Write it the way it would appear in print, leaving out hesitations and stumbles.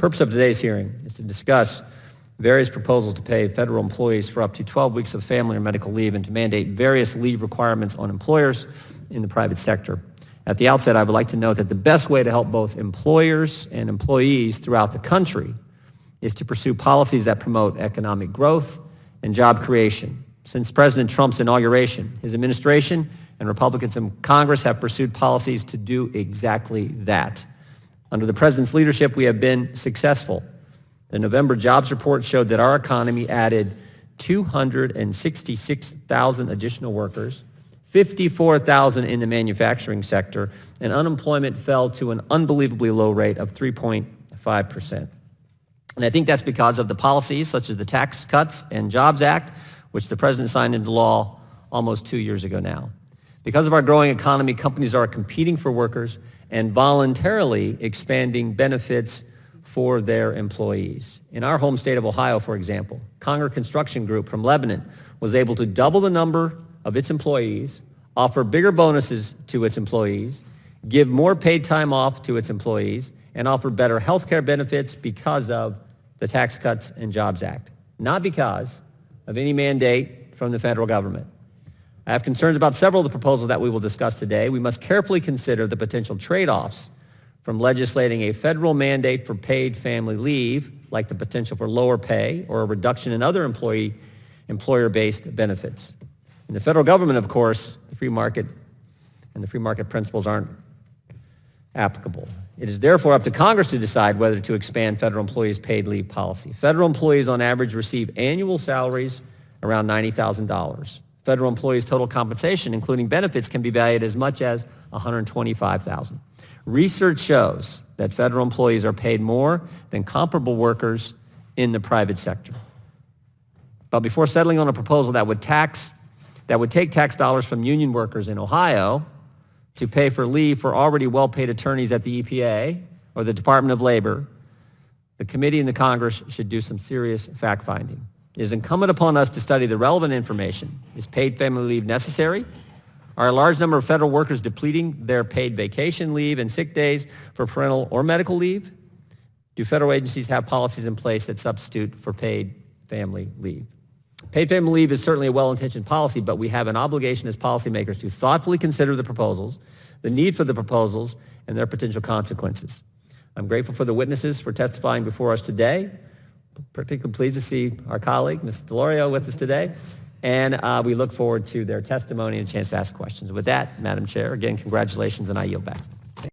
purpose of today's hearing is to discuss various proposals to pay federal employees for up to 12 weeks of family or medical leave and to mandate various leave requirements on employers in the private sector. At the outset, I would like to note that the best way to help both employers and employees throughout the country is to pursue policies that promote economic growth and job creation. Since President Trump's inauguration, his administration and Republicans in Congress have pursued policies to do exactly that. Under the President's leadership, we have been successful. The November jobs report showed that our economy added 266,000 additional workers, 54,000 in the manufacturing sector, and unemployment fell to an unbelievably low rate of 3.5%. And I think that's because of the policies such as the Tax Cuts and Jobs Act, which the President signed into law almost 2 years ago now. Because of our growing economy, companies are competing for workers and voluntarily expanding benefits for their employees. In our home state of Ohio, for example, Conger Construction Group from Lebanon was able to double the number of its employees, offer bigger bonuses to its employees, give more paid time off to its employees, and offer better health care benefits because of the Tax Cuts and Jobs Act, not because of any mandate from the federal government. I have concerns about several of the proposals that we will discuss today. We must carefully consider the potential trade-offs from legislating a federal mandate for paid family leave, like the potential for lower pay or a reduction in other employer-based benefits. In the federal government, of course, the free market principles aren't applicable. It is therefore up to Congress to decide whether to expand federal employees' paid leave policy. Federal employees on average receive annual salaries around $90,000. Federal employees' total compensation, including benefits, can be valued as much as $125,000. Research shows that federal employees are paid more than comparable workers in the private sector. But before settling on a proposal that would take tax dollars from union workers in Ohio to pay for leave for already well-paid attorneys at the EPA or the Department of Labor, the committee and the Congress should do some serious fact-finding. It is incumbent upon us to study the relevant information. Is paid family leave necessary? Are a large number of federal workers depleting their paid vacation leave and sick days for parental or medical leave? Do federal agencies have policies in place that substitute for paid family leave? Paid family leave is certainly a well-intentioned policy, but we have an obligation as policymakers to thoughtfully consider the proposals, the need for the proposals, and their potential consequences. I'm grateful for the witnesses for testifying before us today. Particularly pleased to see our colleague, Ms. DeLorio, with us today. And we look forward to their testimony and a chance to ask questions. With that, Madam Chair, again, congratulations, and I yield back.